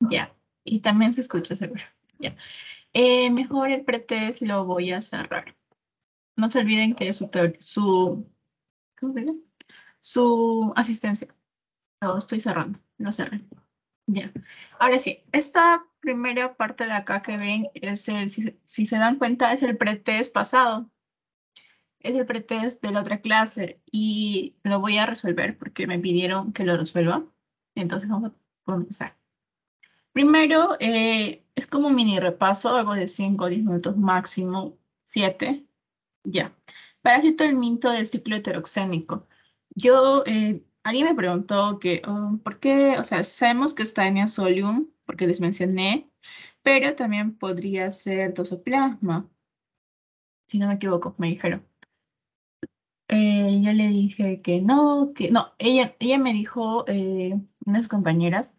Ya, y también se escucha seguro. Ya. Mejor el pretest lo voy a cerrar. No se olviden que ¿cómo se llama? Su asistencia. Lo estoy cerrando, lo cerré. Ya. Ahora sí, esta primera parte de acá que ven es si se dan cuenta, es el pretest pasado. Es el pretest de la otra clase y lo voy a resolver porque me pidieron que lo resuelva. Entonces vamos a empezar. Primero, es como un mini repaso, algo de 5 o 10 minutos máximo, 7. Ya. Parásito del minto del ciclo heteroxénico. Alguien me preguntó ¿por qué? O sea, sabemos que está en Solium, porque les mencioné, pero también podría ser Toxoplasma, si no me equivoco, me dijeron. Yo le dije que no, ella me dijo, unas compañeras,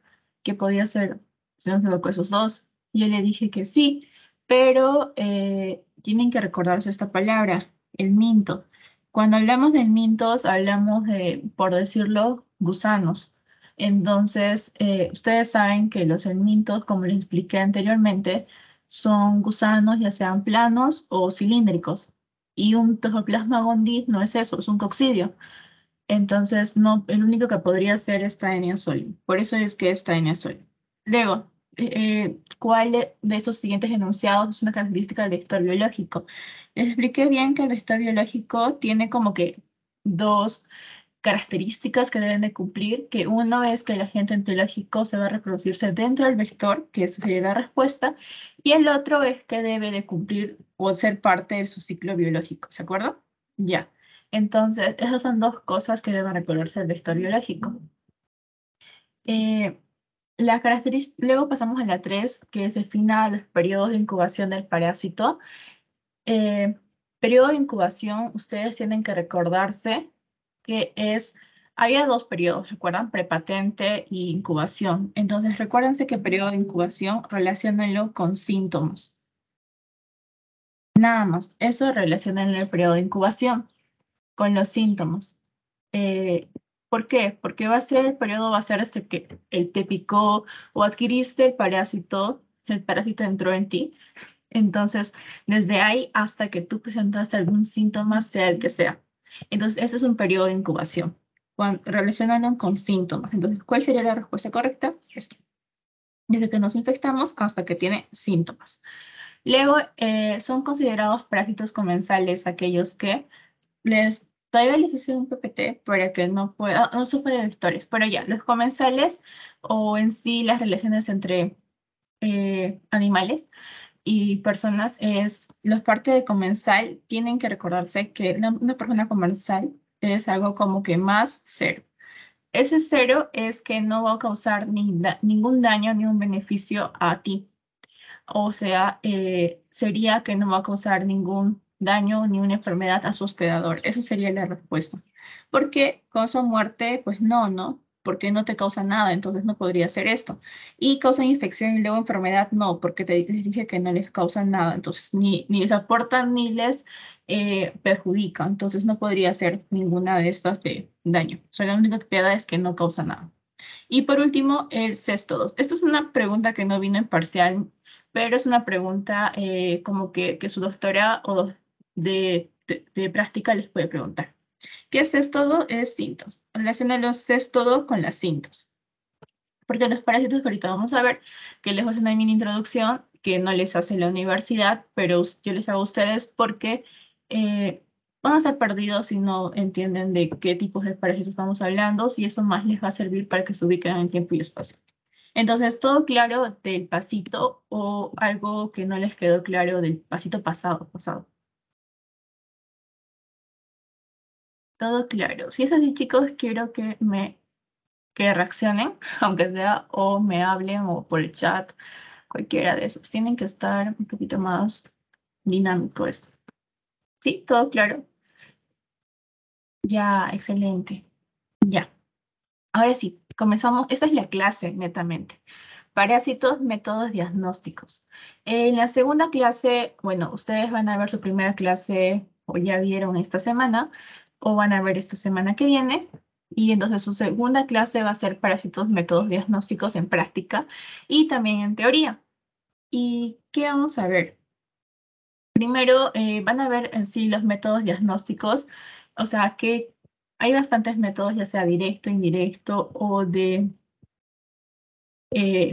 que podía ser, si no me equivoco, esos dos. Yo le dije que sí, pero tienen que recordarse esta palabra, el minto. Cuando hablamos de mintos, hablamos de, por decirlo, gusanos. Entonces, ustedes saben que los helmintos, como les expliqué anteriormente, son gusanos ya sean planos o cilíndricos. Y un Toxoplasma gondii no es eso, es un coccidio. Entonces, no, el único que podría ser es Taenia solium. Por eso es que es Taenia solium. Luego, ¿cuál de esos siguientes enunciados es una característica del vector biológico? Les expliqué bien que el vector biológico tiene como que dos características que deben de cumplir, que uno es que el agente ontológico se va a reproducirse dentro del vector, que esa sería la respuesta, y el otro es que debe de cumplir o ser parte de su ciclo biológico, ¿se acuerdan? Ya. Entonces, esas son dos cosas que deben recordarse del vector biológico. Eh, Luego pasamos a la 3, que es defina los periodos de incubación del parásito. Eh, Periodo de incubación, ustedes tienen que recordarse que había dos periodos, ¿recuerdan? Prepatente y incubación. Entonces, recuérdense que periodo de incubación, relaciónenlo con síntomas. Nada más, eso relacionen el periodo de incubación con los síntomas. Eh, ¿Por qué? Porque el periodo va a ser hasta que te picó o adquiriste el parásito entró en ti. Entonces, desde ahí hasta que tú presentaste algún síntoma, sea el que sea. Entonces, eso es un periodo de incubación. Relacionarlo con síntomas. Entonces, ¿cuál sería la respuesta correcta? Esta. Desde que nos infectamos hasta que tiene síntomas. Luego, son considerados parásitos comensales aquellos que todavía les hice un PPT para que no sufra de vectores, pero ya, los comensales o en sí las relaciones entre animales y personas los partes de comensal tienen que recordarse que una persona comensal es algo como que más cero. Ese cero es que no va a causar ningún daño ni un beneficio a ti. O sea, sería que no va a causar ningún daño ni una enfermedad a su hospedador. Esa sería la respuesta. ¿Por qué causa muerte? Pues no, ¿no? Porque no te causa nada, entonces no podría ser esto. Y causa infección y luego enfermedad, no, porque les dije que no les causa nada, entonces ni les aportan ni les perjudica, entonces no podría ser ninguna de estas de daño. O sea, la única que queda es que no causa nada. Y por último, el CES-TODOS. Esto es una pregunta que no vino en parcial, pero es una pregunta como que su doctora o de práctica les puede preguntar. ¿Qué es CES-TODO? Es cintos. Relaciona los CES-TODO con las cintos. Porque los parásitos que ahorita vamos a ver, que les voy a hacer una mini introducción, que no les hace la universidad, pero yo les hago a ustedes porque van a estar perdidos si no entienden de qué tipos de parásitos estamos hablando, y eso más les va a servir para que se ubiquen en tiempo y espacio. Entonces, todo claro del pasito o algo que no les quedó claro del pasito pasado. Todo claro. Si es así, chicos, quiero que reaccionen, aunque sea o me hablen o por el chat, cualquiera de esos. Tienen que estar un poquito más dinámico esto. ¿Sí? ¿Todo claro? Ya, excelente. Ya. Ahora sí, comenzamos. Esta es la clase, netamente. Parásitos, métodos diagnósticos. En la segunda clase, bueno, ustedes van a ver su primera clase o ya vieron esta semana o van a ver esta semana que viene. Y entonces su segunda clase va a ser parásitos, métodos diagnósticos en práctica y también en teoría. ¿Y qué vamos a ver? Primero, van a ver en sí los métodos diagnósticos, o sea que hay bastantes métodos, ya sea directo, indirecto o de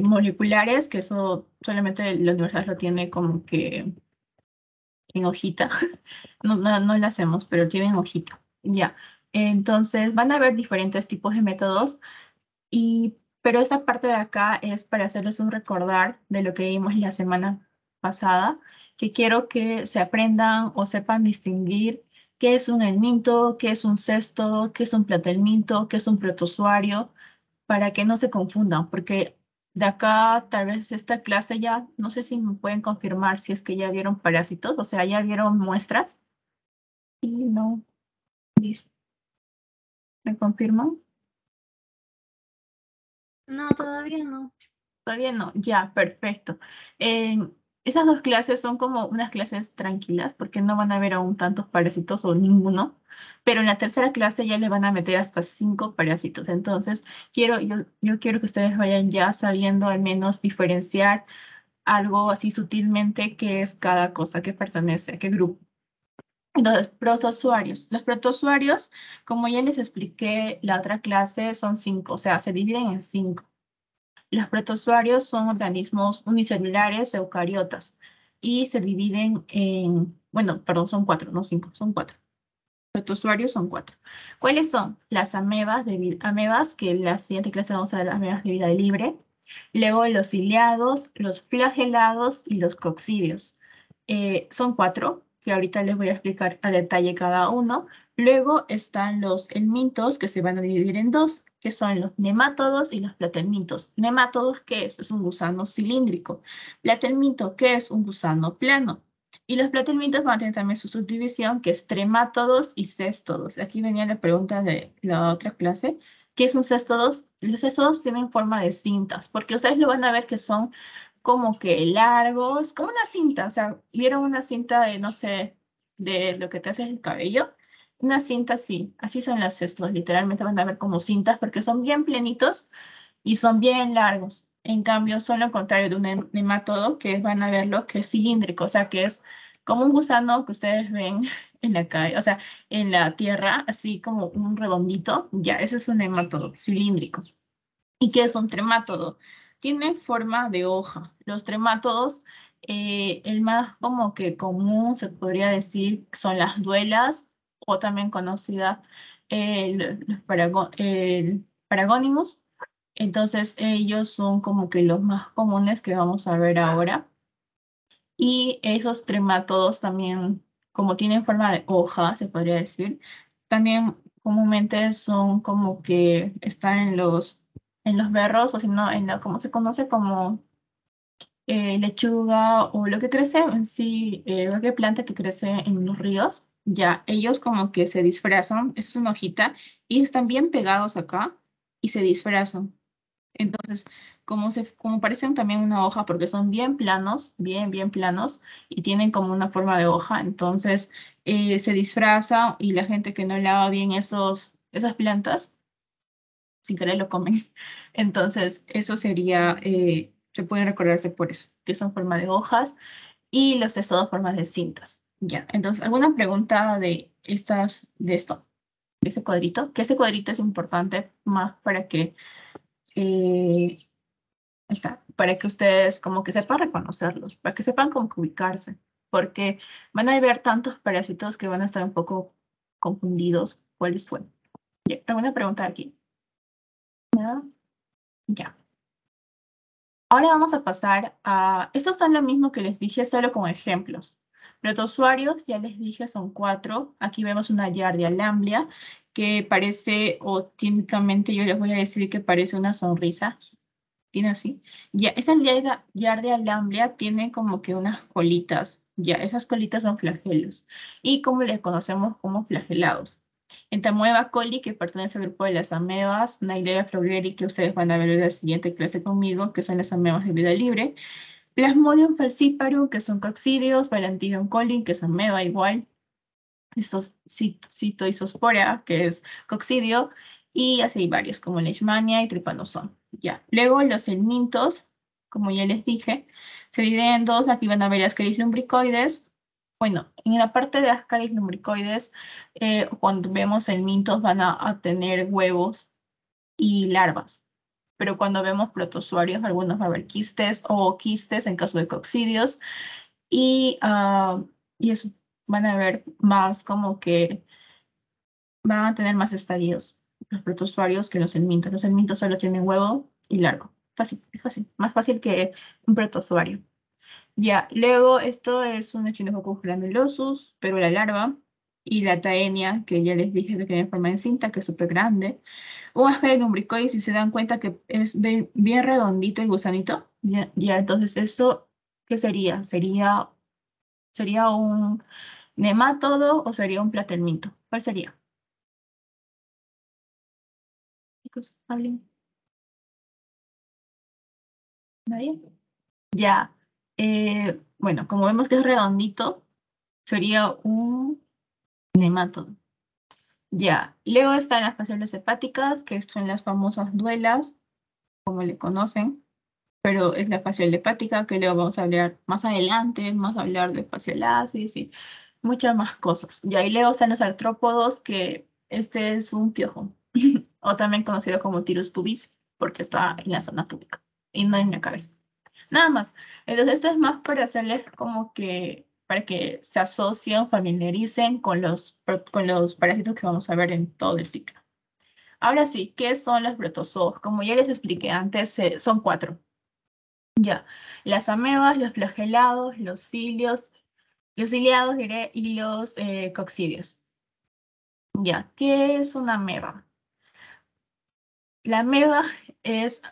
moleculares, que eso solamente la universidad lo tiene como que en hojita. No lo hacemos, pero tienen hojita. Ya. Entonces, van a ver diferentes tipos de métodos. Pero esta parte de acá es para hacerles un recordar de lo que vimos la semana pasada, que quiero que se aprendan o sepan distinguir qué es un helminto, qué es un cesto, qué es un platelminto, qué es un protozoario, para que no se confundan, porque de acá tal vez esta clase ya, no sé si me pueden confirmar si es que ya vieron parásitos, o sea, ya vieron muestras. Y no, ¿me confirman? No, todavía no. Todavía no, ya, perfecto. Eh, Esas dos clases son como unas clases tranquilas porque no van a haber aún tantos parásitos o ninguno, pero en la tercera clase ya le van a meter hasta 5 parásitos. Entonces, yo quiero que ustedes vayan ya sabiendo al menos diferenciar algo así sutilmente qué es cada cosa, qué pertenece, a qué grupo. Entonces, protozoarios. Los protozoarios, como ya les expliqué la otra clase, son 5, o sea, se dividen en 5. Los protozoarios son organismos unicelulares eucariotas y se dividen en, bueno, perdón, son 4, no 5, son 4. Protozoarios son 4. ¿Cuáles son? Las amebas, que en la siguiente clase vamos a ver las amebas de vida libre. Luego los ciliados, los flagelados y los coccidios. Son 4, que ahorita les voy a explicar a detalle cada uno. Luego están los helmintos, que se van a dividir en dos, que son los nemátodos y los platelmintos. Nemátodos, ¿qué es? Es un gusano cilíndrico. Platelminto, ¿qué es? Un gusano plano. Y los platelmintos van a tener también su subdivisión, que es tremátodos y céstodos. Aquí venía la pregunta de la otra clase. ¿Qué es un céstodos? Los céstodos tienen forma de cintas, porque ustedes lo van a ver que son como que largos, como una cinta. O sea, ¿vieron una cinta de, no sé, de lo que te hace el cabello? Una cinta así, así son los cestos. Literalmente van a ver como cintas porque son bien plenitos y son bien largos. En cambio, son lo contrario de un nemátodo, que van a verlo que es cilíndrico, o sea, que es como un gusano que ustedes ven en la calle, o sea, en la tierra, así como un redondito. Ya, ese es un nemátodo cilíndrico. ¿Y qué es un tremátodo? Tiene forma de hoja. Los tremátodos, el más como que común, se podría decir, son las duelas, o también conocida el Paragonimus. Entonces, ellos son como que los más comunes que vamos a ver ahora. Y esos tremátodos también, como tienen forma de hoja, se podría decir, también comúnmente son como que están en los berros, o si no, en la, como se conoce como lechuga o lo que crece en sí, cualquier planta que crece en los ríos. Ya, ellos como que se disfrazan, esa es una hojita, y están bien pegados acá y se disfrazan. Entonces, como parecen también una hoja, porque son bien planos, bien planos, y tienen como una forma de hoja, entonces se disfraza y la gente que no lava bien esas plantas, sin querer lo comen. Entonces, eso sería, se pueden recordarse por eso, que son forma de hojas y los estados formas de cintas. Ya, entonces, ¿alguna pregunta de esto, de ese cuadrito? Que ese cuadrito es importante más para que eh, para que ustedes como que sepan reconocerlos, para que sepan cómo ubicarse, porque van a haber tantos parásitos que van a estar un poco confundidos cuáles fueron. Ya, ¿alguna pregunta aquí? ¿Nada? Ya. Ahora vamos a pasar a... Estos son lo mismo que les dije, solo con ejemplos. Protozoarios, ya les dije, son 4. Aquí vemos una Giardia lamblia que parece, o típicamente yo les voy a decir que parece una sonrisa. Tiene así. Ya, esa Giardia lamblia tiene como que unas colitas. Ya, esas colitas son flagelos. Y como les conocemos como flagelados. Entamoeba coli, que pertenece al grupo de las amebas, Nailera floreri, que ustedes van a ver en la siguiente clase conmigo, que son las amebas de vida libre. Plasmodium falciparum, que son coccidios, Balantidium coli, que es ameba igual. Estos citoisospora, que es coccidio, Y así hay varios, como Leishmania y Trypanosoma. Ya. Luego los helmintos, como ya les dije, se dividen en dos. Aquí van a ver Ascaris lumbricoides. Bueno, en la parte de Ascaris lumbricoides, cuando vemos helmintos van a tener huevos y larvas. Pero cuando vemos protozoarios, algunos va a haber quistes o quistes en caso de coccidios. Y, y eso van a ver más como que van a tener más estadios los protozoarios que los helmintos. Los helmintos solo tienen huevo y larva. Fácil, es fácil. Más fácil que un protozoario. Ya, luego esto es un Echinococcus granulosus, pero la larva, y la taenia, que ya les dije que tiene forma de cinta, que es súper grande. Un Ascaris lumbricoides, si se dan cuenta que es bien redondito el gusanito. Ya, ya, entonces esto, ¿qué sería? ¿Sería un nemátodo o sería un platelminto? ¿Cuál sería? Chicos, hablen. ¿Nadie? Ya. Bueno, como vemos que es redondito, sería un nemátodo. Ya. Luego están las fasciolas hepáticas, que son las famosas duelas, como le conocen, pero es la fasciola hepática, que luego vamos a hablar más adelante, vamos a hablar de fasciolasis y muchas más cosas. Ya, y luego están los artrópodos, que este es un piojo, o también conocido como Tirus pubis, porque está en la zona pública y no en la cabeza. Nada más. Entonces, esto es más para hacerles como que, para que se asocien, familiaricen con los parásitos que vamos a ver en todo el ciclo. Ahora sí, ¿qué son los protozoos? Como ya les expliqué antes, son cuatro. Ya, las amebas, los flagelados, los ciliados, diré, y los coccidios. Ya, ¿qué es una ameba? La ameba es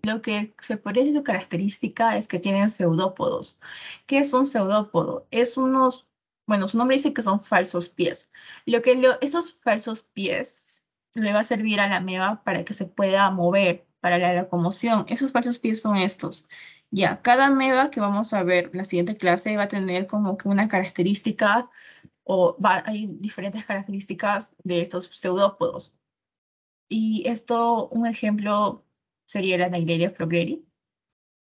lo que se parece, su característica es que tienen pseudópodos. ¿Qué es un pseudópodo? Es unos, bueno, su nombre dice que son falsos pies. Estos falsos pies le va a servir a la ameba para que se pueda mover, para la locomoción. Esos falsos pies son estos. Ya, cada ameba que vamos a ver en la siguiente clase va a tener como que una característica hay diferentes características de estos pseudópodos. Y esto, un ejemplo sería la Naegleria froggeri,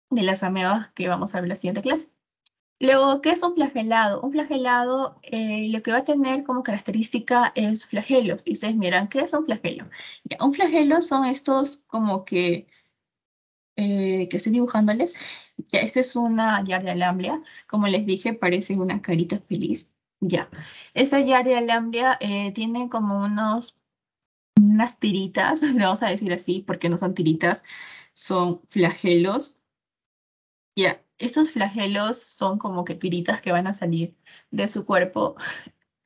de las amebas que vamos a ver en la siguiente clase. Luego, ¿qué es un flagelado? Un flagelado lo que va a tener como característica es flagelos. Y ustedes miran, ¿qué es un flagelo? Ya, un flagelo son estos como que estoy dibujándoles. Ya, esta es una Giardia lamblia. Como les dije, parece una carita feliz. Ya, esta Giardia lamblia tiene como unas tiritas, le vamos a decir así, porque no son tiritas, son flagelos. Ya, estos flagelos son como que tiritas que van a salir de su cuerpo,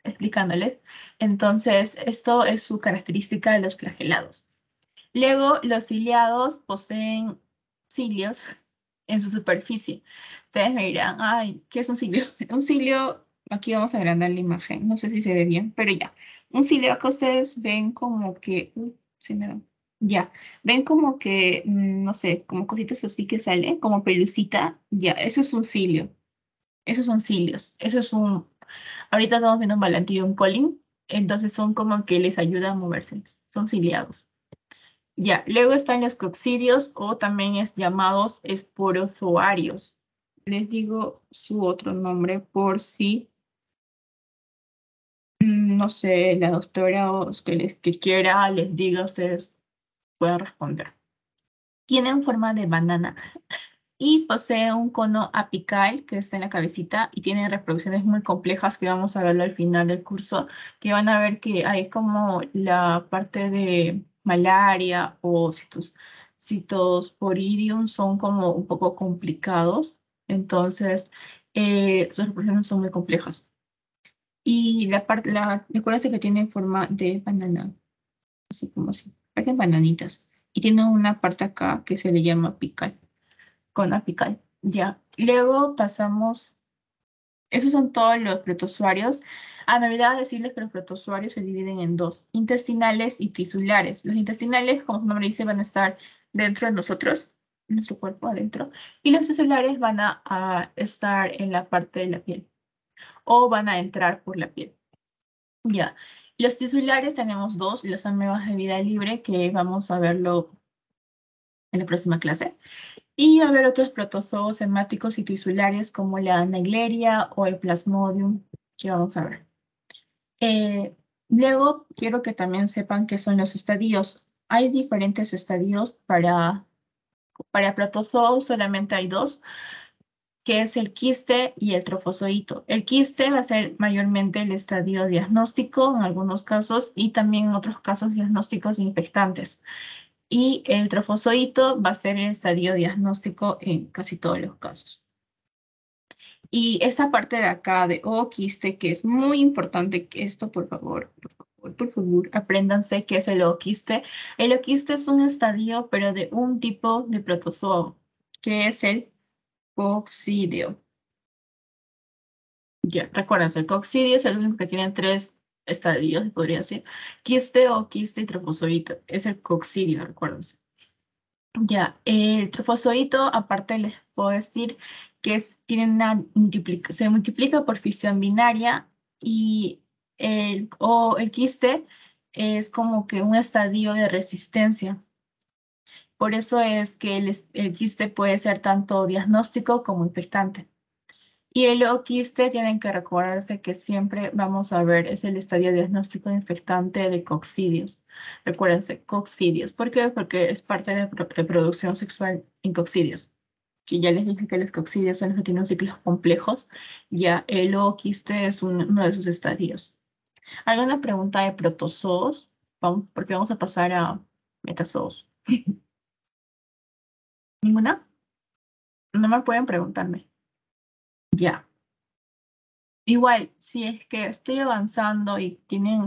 explicándoles. Entonces, esto es su característica de los flagelados. Luego, los ciliados poseen cilios en su superficie. Ustedes me dirán, ay, ¿qué es un cilio? Un cilio, aquí vamos a agrandar la imagen, no sé si se ve bien, pero ya. Un cilio acá ustedes ven como que, sí me da. Ya, ven como que, no sé, como cositas así que salen, como pelucita. Ya, eso es un cilio. Esos son cilios. Ahorita estamos viendo un balantillo, un colin, entonces son como que les ayuda a moverse. Son ciliados. Ya, luego están los coccidios o también es llamados esporozoarios. Les digo su otro nombre por si, no sé, la doctora o que quiera les diga, ustedes pueden responder. Tienen forma de banana y posee un cono apical que está en la cabecita y tienen reproducciones muy complejas que vamos a verlo al final del curso, que van a ver que hay como la parte de malaria o citosporidium son como un poco complicados, entonces sus reproducciones son muy complejas. Y acuérdense que tiene forma de banana, así como así, parecen bananitas. Y tiene una parte acá que se le llama apical con apical. Ya. Luego pasamos, esos son todos los protozoarios. Me olvidaba decirles que los protozoarios se dividen en dos, intestinales y tisulares. Los intestinales, como su nombre dice, van a estar dentro de nosotros, en nuestro cuerpo adentro, y los tisulares van a estar en la parte de la piel o van a entrar por la piel. Ya. Los tisulares tenemos dos, los amebas de vida libre, que vamos a verlo en la próxima clase. Y a ver otros protozoos hemáticos y tisulares como la Naegleria o el Plasmodium, que vamos a ver. Luego, quiero que también sepan qué son los estadios. Hay diferentes estadios para protozoos, solamente hay dos, que es el quiste y el trofozoito. El quiste va a ser mayormente el estadio diagnóstico en algunos casos y también en otros casos diagnósticos infectantes. Y el trofozoito va a ser el estadio diagnóstico en casi todos los casos. Y esta parte de acá de ooquiste, que es muy importante que esto, por favor, apréndanse qué es el ooquiste. El ooquiste es un estadio, pero de un tipo de protozoo, que es el coccidio. Ya, recuérdense, el coccidio es el único que tiene tres estadios, podría decir. Quiste, ooquiste y trofozoito. Es el coccidio, recuérdense. Ya, el trofozoito, aparte les puedo decir que se multiplica por fisión binaria y el quiste es como que un estadio de resistencia. Por eso es que el quiste puede ser tanto diagnóstico como infectante. Y el quiste tienen que recordarse que siempre vamos a ver, es el estadio diagnóstico infectante de coccidios. Recuérdense, coccidios. ¿Por qué? Porque es parte de reproducción sexual en coccidios. Que ya les dije que los coccidios son los que tienen ciclos complejos. Ya el quiste es uno de sus estadios. ¿Alguna pregunta de protozoos? Porque vamos a pasar a metazoos. ¿Ninguna? No me pueden preguntarme. Ya. Igual, si es que estoy avanzando y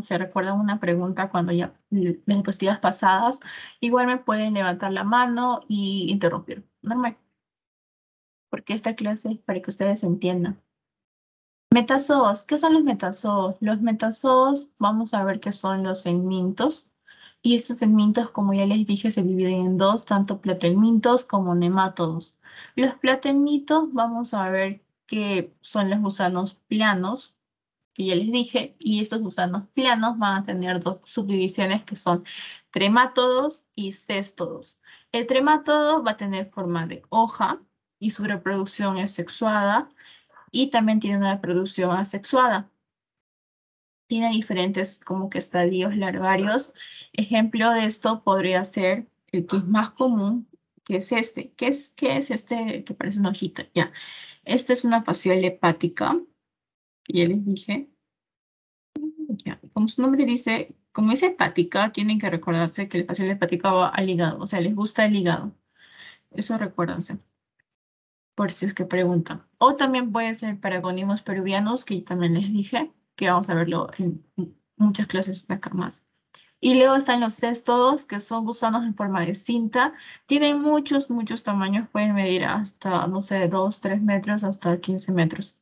se recuerdan una pregunta cuando ya las diapositivas pasadas, igual me pueden levantar la mano y interrumpir. Normal, porque esta clase es para que ustedes entiendan. Metazoos, ¿qué son los metazoos? Los metazoos, vamos a ver qué son los segmentos. Y estos segmentos, como ya les dije, se dividen en dos, tanto platelmintos como nemátodos. Los platelmitos, vamos a ver que son los gusanos planos, que ya les dije, y estos gusanos planos van a tener dos subdivisiones que son tremátodos y céstodos. El tremátodo va a tener forma de hoja y su reproducción es sexuada y también tiene una reproducción asexuada. Tiene diferentes como que estadios larvarios. Ejemplo de esto podría ser el que es más común, que es este. ¿Qué es este que parece una hojita? Ya. Esta es una fasciola hepática, que ya les dije. Ya, como su nombre dice, como es hepática, tienen que recordarse que el fasciola hepática va al hígado, o sea, les gusta el hígado. Eso recuérdense, por si es que preguntan. O también puede ser paragonismos peruvianos, que también les dije, que vamos a verlo en muchas clases de acá más. Y luego están los céstodos, que son gusanos en forma de cinta. Tienen muchos, muchos tamaños, pueden medir hasta, no sé, 2, 3 metros, hasta 15 metros.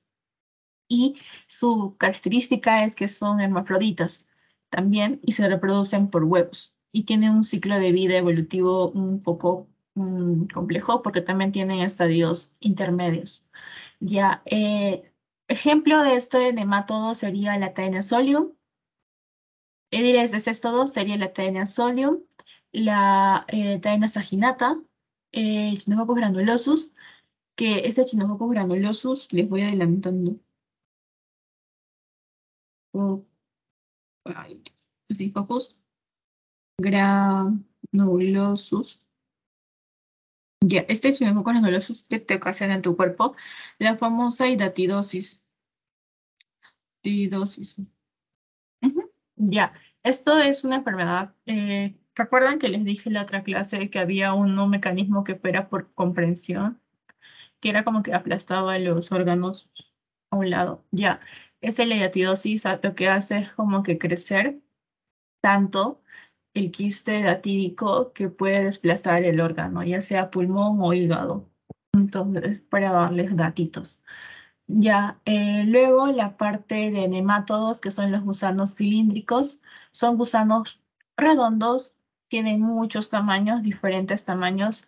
Y su característica es que son hermafroditas también y se reproducen por huevos. Y tienen un ciclo de vida evolutivo un poco complejo porque también tienen estadios intermedios. Ya, ejemplo de esto de nematodo sería la Taenia solium. Ediles de cestodo sería la Taenia solium, la Taenia saginata, el Chinojocos granulosus, que este Chinojocos granulosus, les voy adelantando. Oh, ay, Chinojocos granulosus. Ya, este Chinojocos granulosus que te ocasiona en tu cuerpo la famosa hidatidosis. Hidatidosis. Ujú. Ya, esto es una enfermedad. ¿Recuerdan que les dije en la otra clase que había un mecanismo que opera por comprensión? Que era como que aplastaba los órganos a un lado. Ya, esa leyatidosis lo que hace es como que crecer tanto el quiste datídico que puede desplazar el órgano, ya sea pulmón o hígado. Entonces, para darles datitos. Ya, luego la parte de nemátodos, que son los gusanos cilíndricos, son gusanos redondos, tienen muchos tamaños, diferentes tamaños,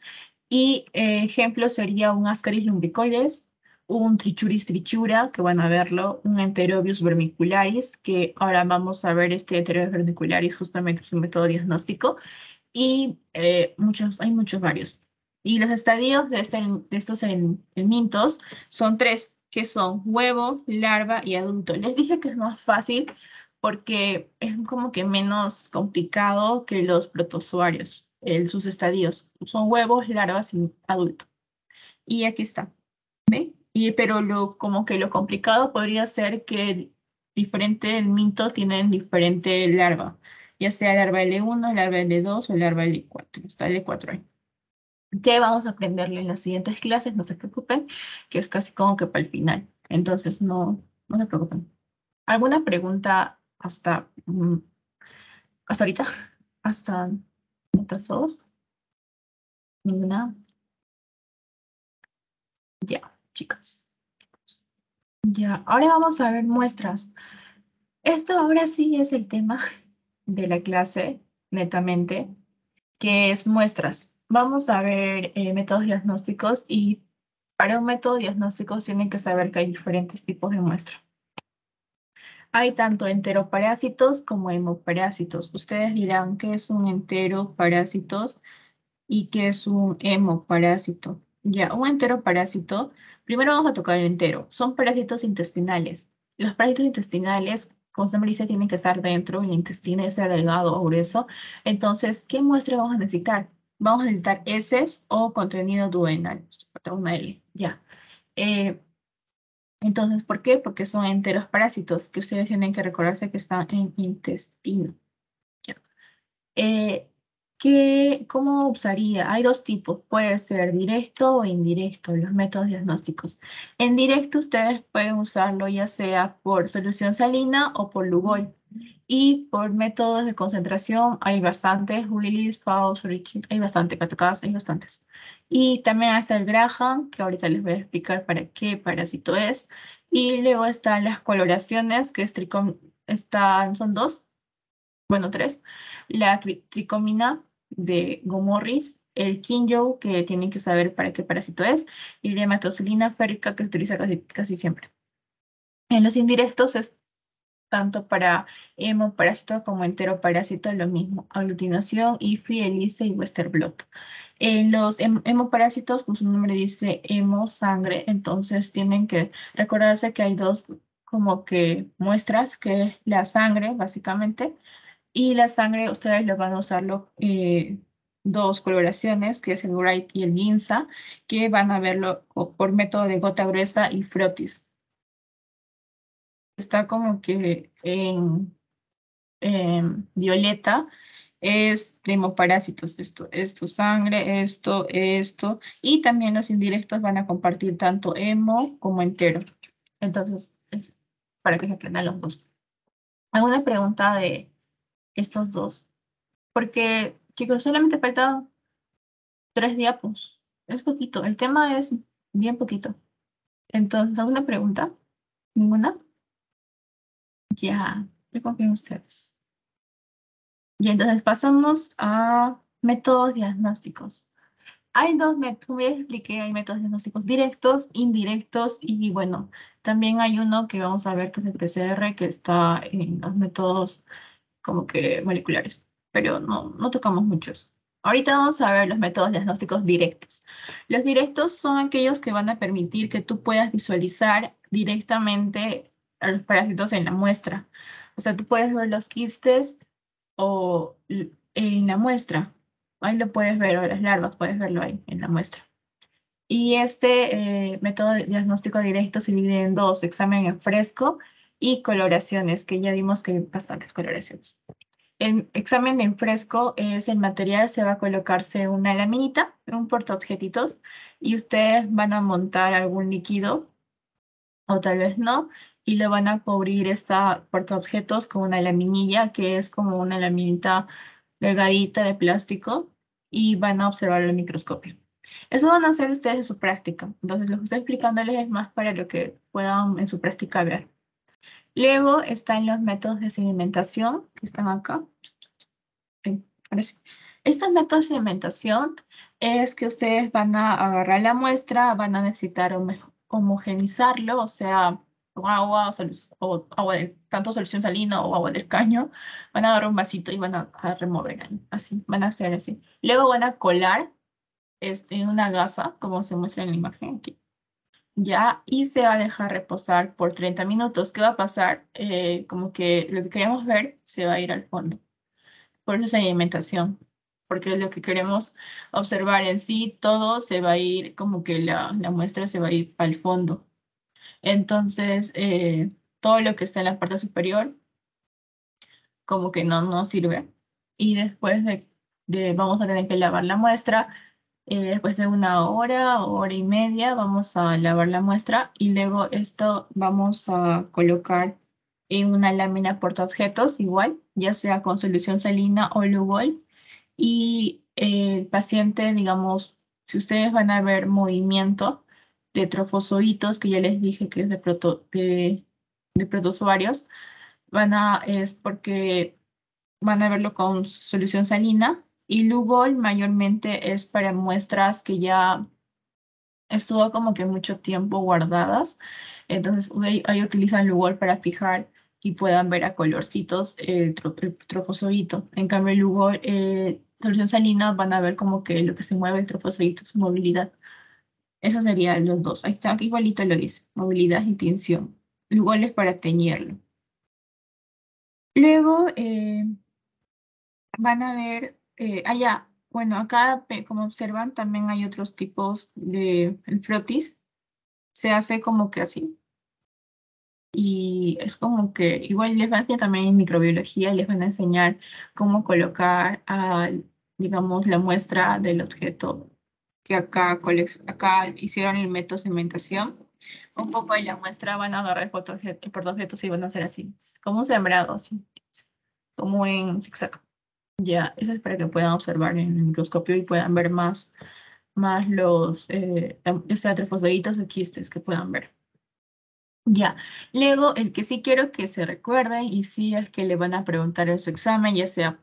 y ejemplo sería un Ascaris lumbricoides, un Trichuris trichura, que van a verlo, un Enterobius vermicularis, que ahora vamos a ver este Enterobius vermicularis, justamente es un método diagnóstico, y hay muchos varios. Y los estadios de estos helmintos son tres, que son huevo, larva y adulto. Les dije que es más fácil porque es como que menos complicado que los protozoarios, sus estadios. Son huevos, larvas y adulto. Y aquí está. ¿Ve? Pero como que lo complicado podría ser que diferente el mito tienen diferente larva, ya sea larva L1, larva L2 o larva L4. Está L4 ahí. ¿Qué vamos a aprenderle en las siguientes clases? No se preocupen, que es casi como que para el final. Entonces, no se preocupen. ¿Alguna pregunta hasta ahorita? ¿Hasta estas dos? ¿Ninguna? Ya, chicas. Ya, ahora vamos a ver muestras. Esto ahora sí es el tema de la clase, netamente, que es muestras. Vamos a ver métodos diagnósticos y para un método diagnóstico tienen que saber que hay diferentes tipos de muestra. Hay tanto enteroparásitos como hemoparásitos. Ustedes dirán qué es un enteroparásitos y qué es un hemoparásito. Ya, un enteroparásito, primero vamos a tocar el entero. Son parásitos intestinales. Los parásitos intestinales, como se dice, tienen que estar dentro del intestino, ya sea delgado o grueso. Entonces, ¿qué muestra vamos a necesitar? Vamos a necesitar heces o contenido duodenal. Una L, ya. Entonces, ¿por qué? Porque son enteros parásitos que ustedes tienen que recordarse que están en intestino. Ya. Eh, ¿Cómo usaría? Hay dos tipos, puede ser directo o indirecto, los métodos diagnósticos. En directo ustedes pueden usarlo ya sea por solución salina o por Lugol. Y por métodos de concentración hay bastantes, Willis, Faust, Richie, hay bastante, Catacas, hay bastantes. Y también está el Graham, que ahorita les voy a explicar para qué parásito es. Y luego están las coloraciones, que son dos, bueno, tres. La tricomina de Gomorris, el Kinjo, que tienen que saber para qué parásito es, y la hematocilina férica, que se utiliza casi siempre. En los indirectos es tanto para hemoparásito como enteroparásito, lo mismo, aglutinación, IFI, ELISA y Westerblot. En los hemoparásitos, como su nombre dice, hemo, sangre, entonces tienen que recordarse que hay dos como que muestras, que es la sangre, básicamente, y la sangre ustedes lo van a usarlo dos coloraciones, que es el Wright y el Ginza, que van a verlo por método de gota gruesa y frotis. Está como que en violeta es de hemoparásitos, esto sangre, esto, y también los indirectos van a compartir tanto hemo como entero. Entonces, es para que se aprendan los dos. ¿Alguna pregunta de estos dos? Porque, chicos, solamente faltan 3 diapos. Es poquito. El tema es bien poquito. Entonces, ¿alguna pregunta? ¿Ninguna? Ya, yo confío en ustedes. Y entonces pasamos a métodos diagnósticos. Hay dos métodos, como ya expliqué, hay métodos diagnósticos directos, indirectos y bueno, también hay uno que vamos a ver que es el PCR, que está en los métodos como que moleculares, pero no tocamos muchos. Ahorita vamos a ver los métodos diagnósticos directos. Los directos son aquellos que van a permitir que tú puedas visualizar directamente a los parásitos en la muestra. O sea, tú puedes ver los quistes o en la muestra. Ahí lo puedes ver, o las larvas, puedes verlo ahí en la muestra. Y este método de diagnóstico directo se divide en dos, examen en fresco y coloraciones, que ya vimos que hay bastantes coloraciones. El examen en fresco es el material, se va a colocarse una laminita, un portaobjetitos, y ustedes van a montar algún líquido, o tal vez no, y lo van a cubrir esta portaobjetos con una laminilla, que es como una laminita delgadita de plástico, y van a observar el microscopio. Eso van a hacer ustedes en su práctica. Entonces, lo que estoy explicándoles es más para lo que puedan en su práctica ver. Luego están los métodos de sedimentación, que están acá. Ahora sí. Estos métodos de sedimentación es que ustedes van a agarrar la muestra, van a necesitar homogenizarlo, o sea, con agua o agua de tanto solución salina o agua del caño, van a agarrar un vasito y van a remover ahí, así, van a hacer así. Luego van a colar en una gasa, como se muestra en la imagen aquí. Ya, y se va a dejar reposar por 30 minutos. ¿Qué va a pasar? Como que lo que queremos ver se va a ir al fondo. Por eso es alimentación, porque es lo que queremos observar en sí, todo se va a ir, como que la muestra se va a ir al fondo. Entonces, todo lo que está en la parte superior, como que no sirve. Y después vamos a tener que lavar la muestra. Después de una hora o hora y media, vamos a lavar la muestra y luego esto vamos a colocar en una lámina portaobjetos, igual, ya sea con solución salina o Lugol. Y el paciente, digamos, si ustedes van a ver movimiento de trofozoitos, que ya les dije que es de protozoarios, es porque van a verlo con solución salina. Y Lugol mayormente es para muestras que ya estuvo como que mucho tiempo guardadas. Entonces ahí utilizan Lugol para fijar y puedan ver a colorcitos el trofozoito. En cambio, el Lugol, solución salina, van a ver como que lo que se mueve el trofozoito, su movilidad. Esos serían los dos. Ahí está, aquí igualito lo dice, movilidad y tinción. Lugol es para teñirlo. Luego van a ver allá. Bueno, acá, como observan, también hay otros tipos de el frotis. Se hace como que así. Y es como que igual les van a enseñar también en microbiología, les van a enseñar cómo colocar, digamos, la muestra del objeto que acá hicieron el método de segmentación. Un poco de la muestra van a agarrar el portaobjetos y van a hacer así, como un sembrado, así, como en zigzag. Ya, eso es para que puedan observar en el microscopio y puedan ver más los, ya sea trofosforitos o quistes que puedan ver. Ya, luego el que sí quiero que se recuerden y sí es que le van a preguntar en su examen, ya sea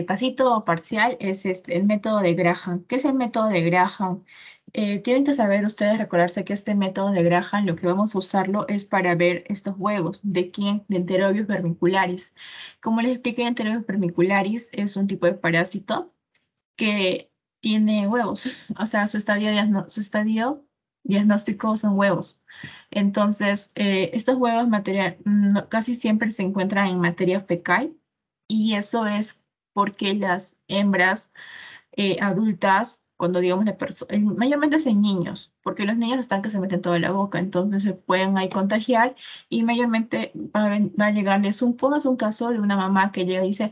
pasito o parcial, es el método de Graham. ¿Qué es el método de Graham? Tienen que saber ustedes, recordarse que este método de Graham, lo que vamos a usarlo es para ver estos huevos. ¿De quién? De Enterobius vermicularis. Como les expliqué, Enterobius vermicularis es un tipo de parásito que tiene huevos. O sea, su estadio diagnóstico son huevos. Entonces, estos huevos casi siempre se encuentran en materia fecal y eso es porque las hembras adultas, cuando digamos mayormente es en niños, porque los niños están que se meten toda la boca, entonces se pueden ahí contagiar y mayormente va a llegarles póngase un caso de una mamá que llega y dice,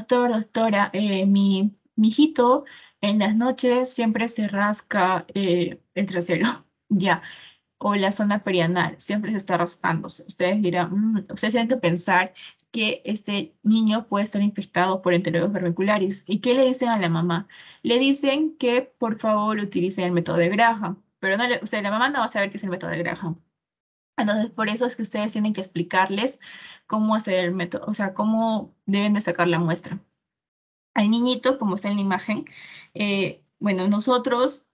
doctora, mi hijito en las noches siempre se rasca el trasero, ya, o la zona perianal, siempre se está rascándose. Ustedes dirán, ustedes tienen que pensar que este niño puede estar infectado por enterobius vermicularis. ¿Y qué le dicen a la mamá? Le dicen que por favor utilicen el método de Graham, pero no o sea, la mamá no va a saber qué es el método de Graham. Entonces, por eso es que ustedes tienen que explicarles cómo hacer el método, o sea, cómo deben de sacar la muestra. Al niñito, como está en la imagen, bueno, nosotros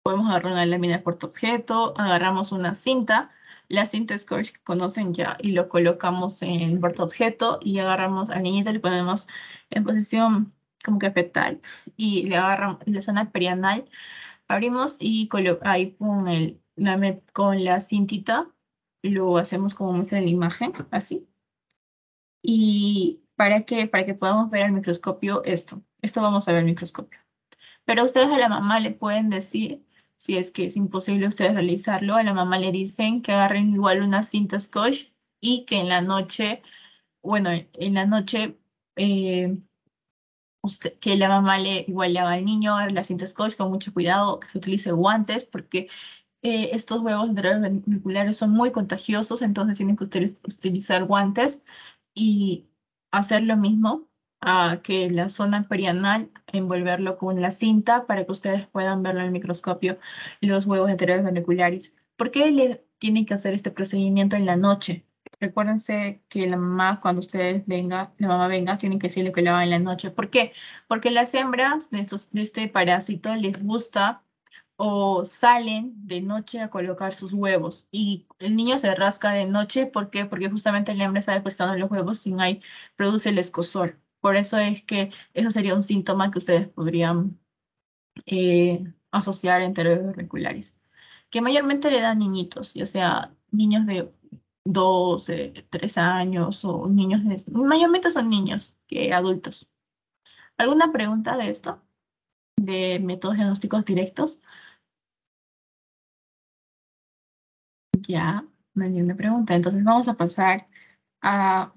podemos agarrar una lámina de portaobjeto, agarramos una cinta, la cinta Scotch que conocen ya, y lo colocamos en el portaobjeto y agarramos al niñito, le ponemos en posición como que fetal y le agarramos la zona perianal, abrimos y ahí con la cintita lo hacemos como muestra en la imagen, así. ¿Y para qué? Para que podamos ver al microscopio esto. Esto vamos a ver al microscopio. Pero ustedes a la mamá le pueden decir, si es que es imposible ustedes realizarlo, a la mamá le dicen que agarren igual una cinta scotch y que en la noche, bueno, en la noche, que la mamá igual le haga al niño la cinta scotch con mucho cuidado, que se utilice guantes, porque estos huevos ventriculares son muy contagiosos, entonces tienen que ustedes utilizar guantes y hacer lo mismo que la zona perianal, envolverlo con la cinta para que ustedes puedan verlo en el microscopio, los huevos enteros ventriculares. ¿Por qué le tienen que hacer este procedimiento en la noche? Recuérdense que la mamá, cuando ustedes la mamá venga, tienen que decirle que lo haga en la noche. ¿Por qué? Porque las hembras de este parásito les gusta o salen de noche a colocar sus huevos y el niño se rasca de noche. ¿Por qué? Porque justamente el hembra está depositando los huevos sin ahí produce el escozor. Por eso es que eso sería un síntoma que ustedes podrían asociar en teorías auriculares, que mayormente le dan niñitos, ya sea niños de 12, 3 años o niños de... Mayormente son niños que adultos. ¿Alguna pregunta de esto? ¿De métodos diagnósticos directos? Ya, no hay ninguna pregunta. Entonces vamos a pasar a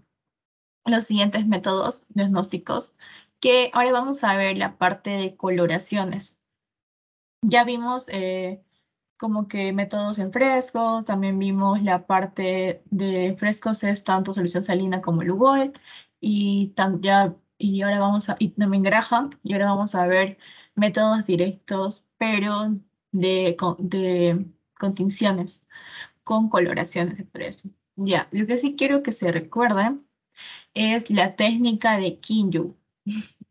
los siguientes métodos diagnósticos, que ahora vamos a ver la parte de coloraciones. Ya vimos como que métodos en fresco, también vimos la parte de frescos, es tanto solución salina como el Lugol, y ahora vamos a, y también Graham, y ahora vamos a ver métodos directos, pero con tinciones, con coloraciones, se podría decir. Ya, lo que sí quiero que se recuerden es la técnica de Kinjo.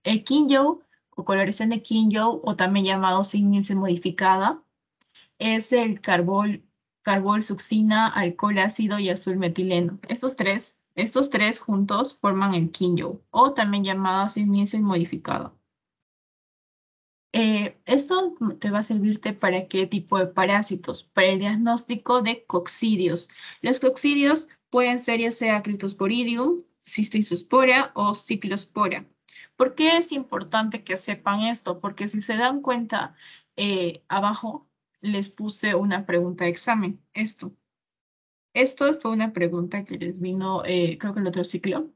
El Kinjo, o coloración de Kinjo, o también llamado síntese modificada, es el carbol, succina, alcohol ácido y azul metileno. Estos tres juntos forman el Kinjo, o también llamada síntese modificada. Esto te va a servirte para qué tipo de parásitos, para el diagnóstico de coccidios. Los coccidios pueden ser ya sea Cryptosporidium, Cystisospora o Cyclospora. ¿Por qué es importante que sepan esto? Porque si se dan cuenta, abajo les puse una pregunta de examen. Esto fue una pregunta que les vino, creo que el otro ciclo.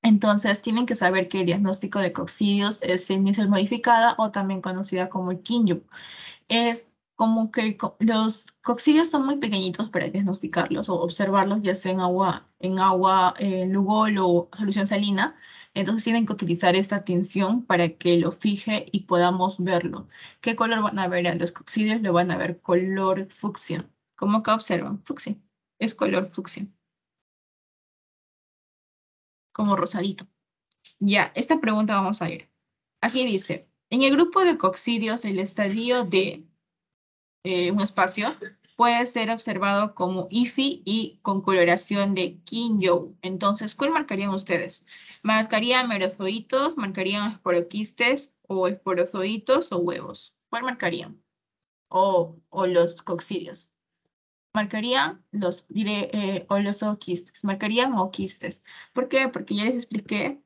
Entonces, tienen que saber que el diagnóstico de coccidios es inicial modificada o también conocida como el Kinju. Es como que los coccidios son muy pequeñitos para diagnosticarlos o observarlos, ya sea en Lugol o solución salina. Entonces, tienen que utilizar esta tinción para que lo fije y podamos verlo. ¿Qué color van a ver a los coccidios? Lo van a ver color fucsia. ¿Cómo que observan? Fucsia. Es color fucsia, como rosadito. Ya, esta pregunta vamos a ir. Aquí dice, en el grupo de coccidios, el estadio de un espacio puede ser observado como IFI y con coloración de Kinjo. Entonces, ¿cuál marcarían ustedes? ¿Marcarían merozoitos, marcarían esporoquistes o esporozoitos o huevos? ¿Cuál marcarían? O los coccidios. Marcarían o los oquistes. Marcarían oquistes. ¿Por qué? Porque ya les expliqué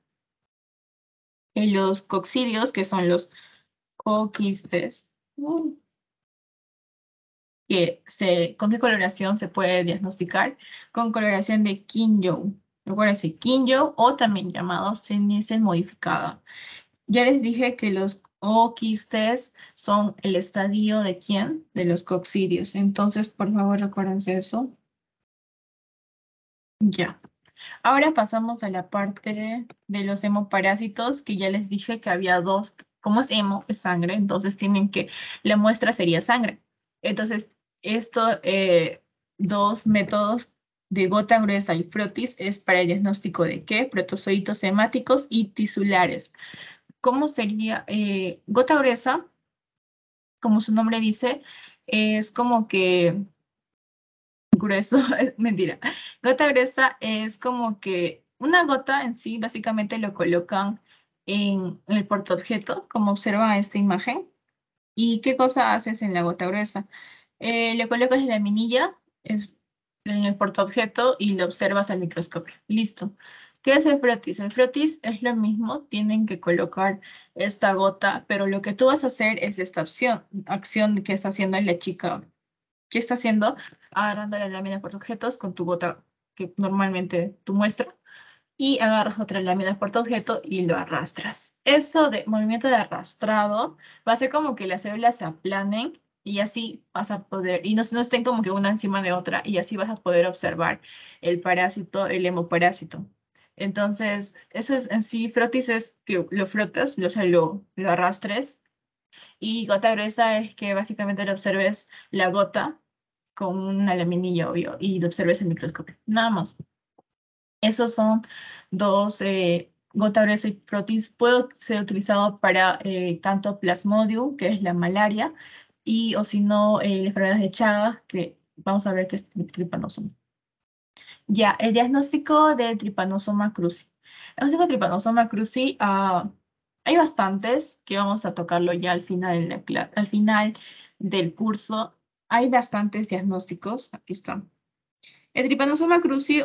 los coccidios, que son los oquistes, ¿con qué coloración se puede diagnosticar? Con coloración de Kinjo. Recuerden, Kinjo o también llamado síntese modificada. Ya les dije que los oquistes son el estadio de ¿quién? De los coccidios. Entonces, por favor, recuérdense eso. Ya. Ahora pasamos a la parte de los hemoparásitos, que ya les dije que había dos. Como es hemo, es sangre, entonces la muestra sería sangre. Entonces, estos dos métodos de gota gruesa y frotis es para el diagnóstico de qué? Protozoitos hemáticos y tisulares. ¿Cómo sería? Gota gruesa, como su nombre dice, es como que grueso, es mentira. Gota gruesa es como que una gota en sí, básicamente lo colocan en el portaobjeto, como observa esta imagen. ¿Y qué cosa haces en la gota gruesa? Le colocas la laminilla en el portaobjeto y lo observas al microscopio. Listo. ¿Qué es el frotis? El frotis es lo mismo, tienen que colocar esta gota, pero lo que tú vas a hacer es esta acción que está haciendo la chica. ¿Qué está haciendo? Agarrando la lámina por objetos con tu gota que normalmente tú muestras y agarras otra lámina por objeto y lo arrastras. Eso de movimiento de arrastrado va a hacer como que las células se aplanen y así vas a poder, y no estén como que una encima de otra, y así vas a poder observar el parásito, el hemoparásito. Entonces, eso es en sí, frotis es que lo frotas, o sea, lo arrastres, y gota gruesa es que básicamente lo observes la gota con una laminilla, obvio, y lo observes en el microscopio. Nada más. Esos son dos, gota gruesa y frotis. Puede ser utilizado para tanto Plasmodium, que es la malaria, y o si no, las enfermedades de Chagas, que vamos a ver que es tripanosoma. Ya, el diagnóstico de Trypanosoma cruzi. El diagnóstico de Trypanosoma cruzi, hay bastantes que vamos a tocarlo ya al final, al final del curso. Hay bastantes diagnósticos, aquí están. El Trypanosoma cruzi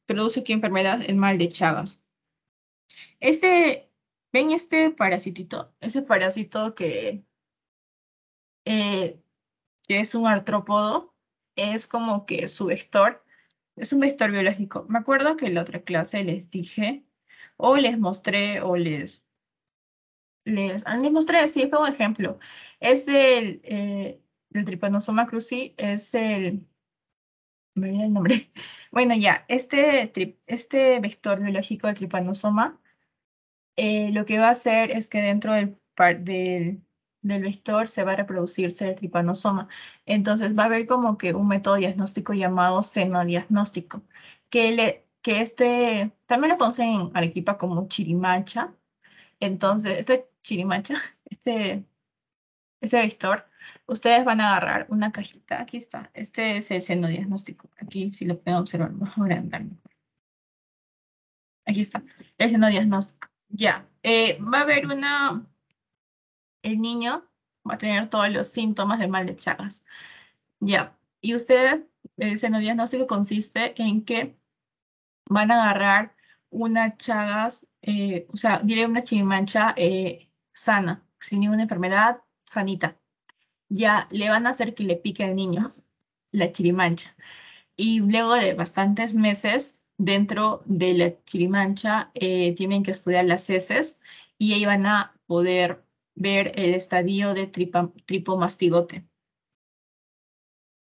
produce qué enfermedad, el mal de Chagas. ¿Ven este parasitito? Ese parásito eh, que es un artrópodo, es como que su vector, es un vector biológico. Me acuerdo que en la otra clase les dije, o les mostré, o les mostré, sí, fue un ejemplo. Es el Trypanosoma cruzi, me olvidé el nombre. Bueno, ya, este vector biológico del Trypanosoma, lo que va a hacer es que dentro del vector se va a reproducirse el tripanosoma. Entonces va a haber como que un método diagnóstico llamado senodiagnóstico, también lo conocen en Arequipa como chirimacha. Entonces, este chirimacha, este, este vector, ustedes van a agarrar una cajita, aquí está, este es el senodiagnóstico. Aquí si lo pueden observar, vamos a agrandar. Aquí está, el senodiagnóstico. Ya, va a haber el niño va a tener todos los síntomas de mal de Chagas. Ya, y el senodiagnóstico consiste en que van a agarrar una Chagas, o sea, diré una chirimancha sana, sin ninguna enfermedad, sanita. Ya, le van a hacer que le pique al niño la chirimancha. Y luego de bastantes meses, dentro de la chirimancha, tienen que estudiar las heces y ahí van a poder ver el estadio de tripomastigote.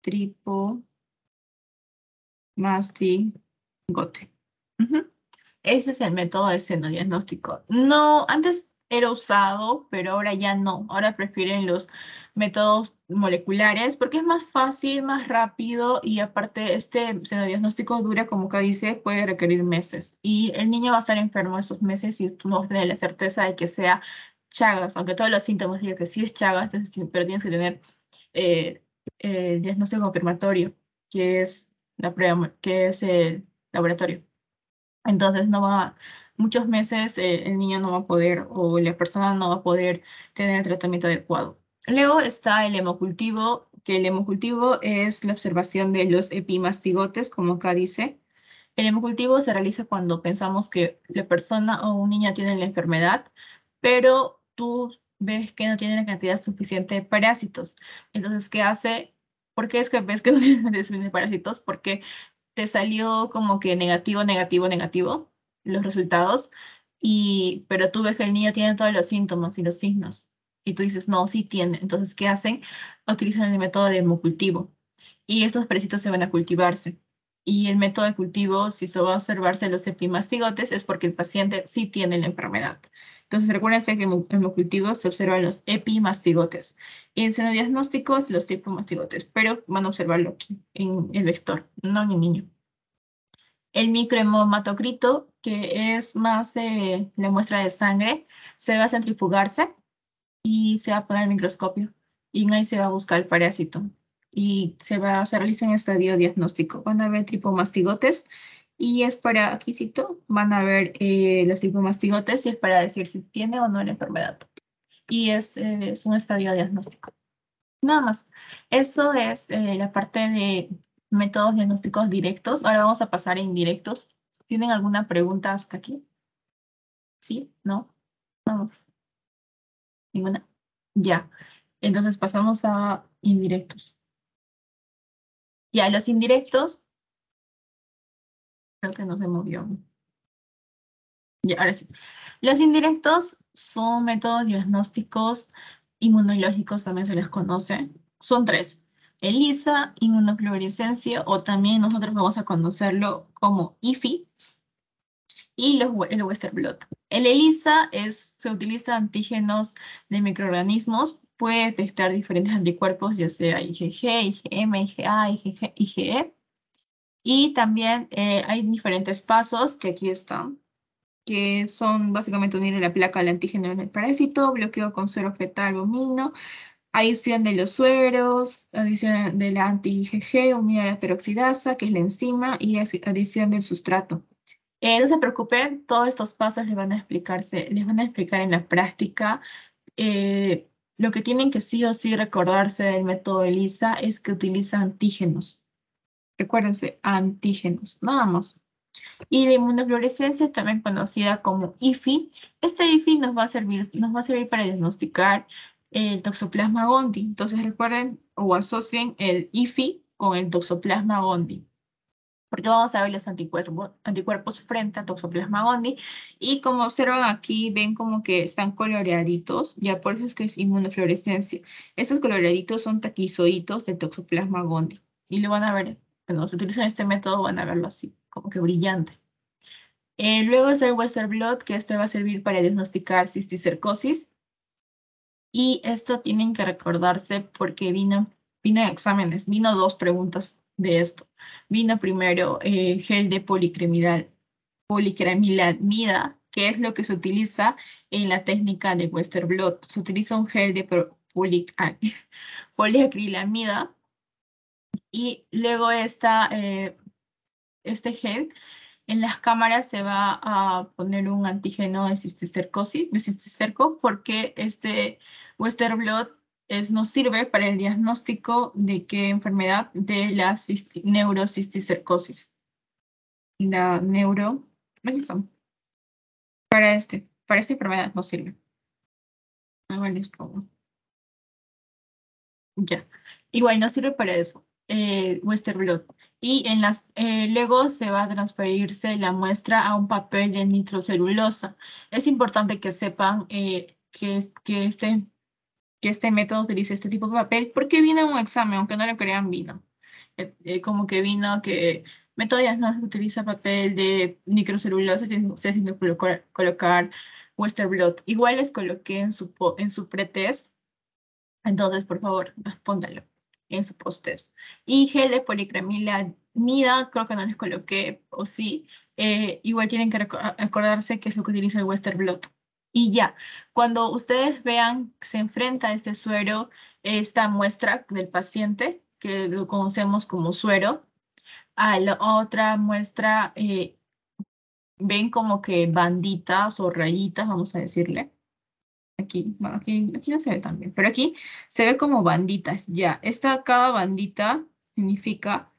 Tripomastigote. Ujú. Ese es el método de senodiagnóstico. No, antes era usado, pero ahora ya no. Ahora prefieren los métodos moleculares porque es más fácil, más rápido y aparte este senodiagnóstico dura, como que dice, puede requerir meses. Y el niño va a estar enfermo esos meses y tú no vas a tener la certeza de que sea Chagas, aunque todos los síntomas digan que sí es Chagas, entonces, pero tienes que tener eh, el diagnóstico confirmatorio, que es la prueba, que es el laboratorio. Entonces muchos meses el niño no va a poder o la persona no va a poder tener el tratamiento adecuado. Luego está el hemocultivo, que el hemocultivo es la observación de los epimastigotes, como acá dice. El hemocultivo se realiza cuando pensamos que la persona o un niño tiene la enfermedad, pero tú ves que no tiene la cantidad suficiente de parásitos. Entonces, ¿qué hace? ¿Por qué es que ves que no tiene la suficiente de parásitos? Porque te salió como que negativo, negativo, negativo los resultados, pero tú ves que el niño tiene todos los síntomas y los signos, y tú dices, no, sí tiene. Entonces, ¿qué hacen? Utilizan el método de hemocultivo, y estos parecitos se van a cultivarse. Y el método de cultivo, si se va a observarse los epimastigotes, es porque el paciente sí tiene la enfermedad. Entonces, recuérdense que en hemocultivo se observan los epimastigotes. Y en senodiagnósticos, los tripomastigotes, pero van a observarlo aquí, en el vector, no en el niño. El microhematocrito, que es más la muestra de sangre, se va a centrifugarse y se va a poner el microscopio. Y ahí se va a buscar el parásito. Y se realiza en estadio diagnóstico. Van a ver tripomastigotes y es para, aquí cito, van a ver los tripomastigotes y es para decir si tiene o no la enfermedad. Y es un estadio diagnóstico. Nada más. Eso es la parte de métodos diagnósticos directos. Ahora vamos a pasar a indirectos. ¿Tienen alguna pregunta hasta aquí? ¿Sí? ¿No? Vamos. ¿Ninguna? Ya. Entonces pasamos a indirectos. Ya, los indirectos, creo que no se movió. Ya, ahora sí. Los indirectos son métodos diagnósticos inmunológicos, también se les conoce. Son tres: ELISA, inmunofluorescencia, o también nosotros vamos a conocerlo como IFI, y el Western blot. El ELISA se utiliza antígenos de microorganismos, puede detectar diferentes anticuerpos, ya sea IgG, IgM, IgA, IgE. Y también hay diferentes pasos que aquí están, que son básicamente unir la placa al antígeno en el parásito, bloqueo con suero fetal bovino, Adición de los sueros, adición de la anti-IgG unida a la peroxidasa, que es la enzima, y adición del sustrato. No se preocupen, todos estos pasos les van a explicar en la práctica. Lo que tienen que sí o sí recordarse del método ELISA es que utiliza antígenos. Recuérdense, antígenos, nada más. Y la inmunofluorescencia, también conocida como IFI. Este IFI nos va a servir para diagnosticar el toxoplasma gondii. Entonces recuerden o asocien el IFI con el toxoplasma gondii, porque vamos a ver los anticuerpos frente a toxoplasma gondii. Y como observan aquí, ven como que están coloreaditos, ya por eso es que es inmunofluorescencia. Estos coloreaditos son taquizoitos de toxoplasma gondii. Y lo van a ver, cuando se utilizan este método, van a verlo así, como que brillante. Luego es el Western blot, que este va a servir para diagnosticar cisticercosis. Y esto tienen que recordarse porque vino en exámenes, vino dos preguntas de esto. Vino primero gel de policremilamida, que es lo que se utiliza en la técnica de Western blot. Se utiliza un gel de poliacrilamida y luego este gel en las cámaras se va a poner un antígeno de cisticercosis, de cisticerco, porque este Western blot nos sirve para el diagnóstico de qué enfermedad de la neurocisticercosis. La neuro, ¿qué son? Para esta enfermedad no sirve. Ahora les pongo. Ya. Igual no sirve para eso. Western blot. Y luego se va a transferirse la muestra a un papel de nitrocelulosa. Es importante que sepan que este método utiliza este tipo de papel porque viene un examen, aunque no lo crean, vino. Como que vino que método no utiliza papel de nitrocelulosa, ustedes tienen que colocar Western blot. Igual les coloqué en su pretest. Entonces, por favor, respóndalo en su post-test. Y gel de policremilamida, creo que no les coloqué, o sí. Igual tienen que acordarse que es lo que utiliza el Western blot. Y ya, cuando ustedes vean que se enfrenta a este suero, esta muestra del paciente, que lo conocemos como suero, a la otra muestra, ven como que banditas o rayitas, vamos a decirle. Aquí, bueno, aquí no se ve tan bien, pero aquí se ve como banditas, ya. Cada bandita significa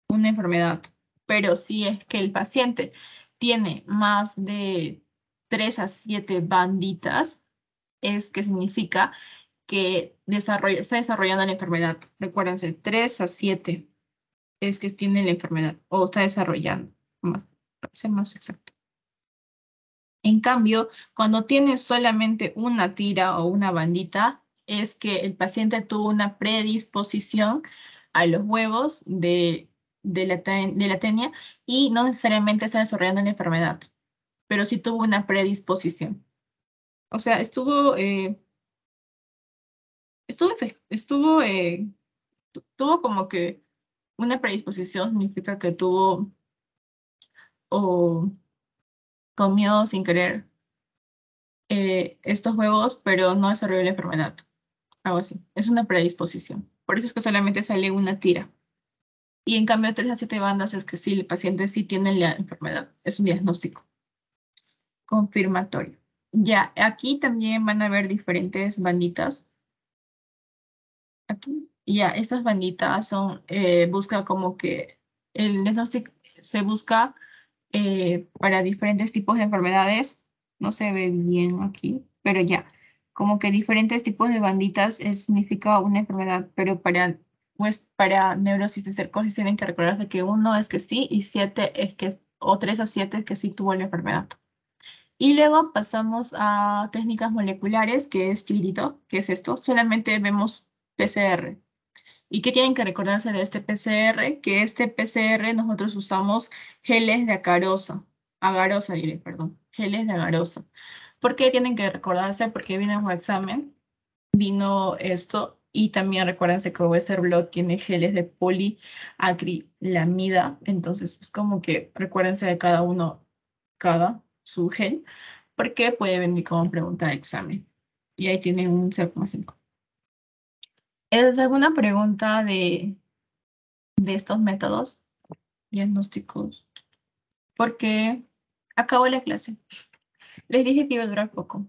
una enfermedad, pero si es que el paciente tiene más de 3 a 7 banditas, es que significa que está desarrollando la enfermedad. Recuérdense, 3 a 7 es que tiene la enfermedad o está desarrollando, para ser más exacto. En cambio, cuando tienes solamente una tira o una bandita, es que el paciente tuvo una predisposición a los huevos de la tenia y no necesariamente está desarrollando la enfermedad, pero sí tuvo una predisposición. O sea, tuvo como que una predisposición, significa que tuvo o comió sin querer estos huevos, pero no desarrolló la enfermedad. Algo así. Es una predisposición. Por eso es que solamente sale una tira. Y en cambio, 3 a 7 bandas es que sí, el paciente sí tiene la enfermedad. Es un diagnóstico confirmatorio. Ya, aquí también van a ver diferentes banditas. Aquí. Ya, estas banditas busca como que el diagnóstico se busca para diferentes tipos de enfermedades. No se ve bien aquí, pero ya, como que diferentes tipos de banditas significa una enfermedad, pero para neurocisticercosis tienen que recordarse que 1 es que sí y 7 es que, o 3 a 7 es que sí tuvo la enfermedad. Y luego pasamos a técnicas moleculares, que es chilito, que es esto. Solamente vemos PCR. ¿Y qué tienen que recordarse de este PCR? Que este PCR nosotros usamos geles de agarosa diré, perdón, geles de agarosa. ¿Por qué tienen que recordarse? Porque viene un examen, vino esto, y también recuérdense que Western blot tiene geles de poliacrilamida, entonces es como que recuérdense de cada uno, su gel, porque puede venir como pregunta de examen. Y ahí tienen un 0,5. ¿Es alguna pregunta de estos métodos diagnósticos? Porque acabó la clase. Les dije que iba a durar poco.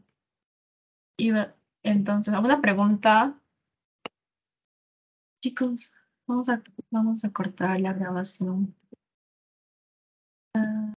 Entonces, ¿alguna pregunta? Chicos, vamos a cortar la grabación.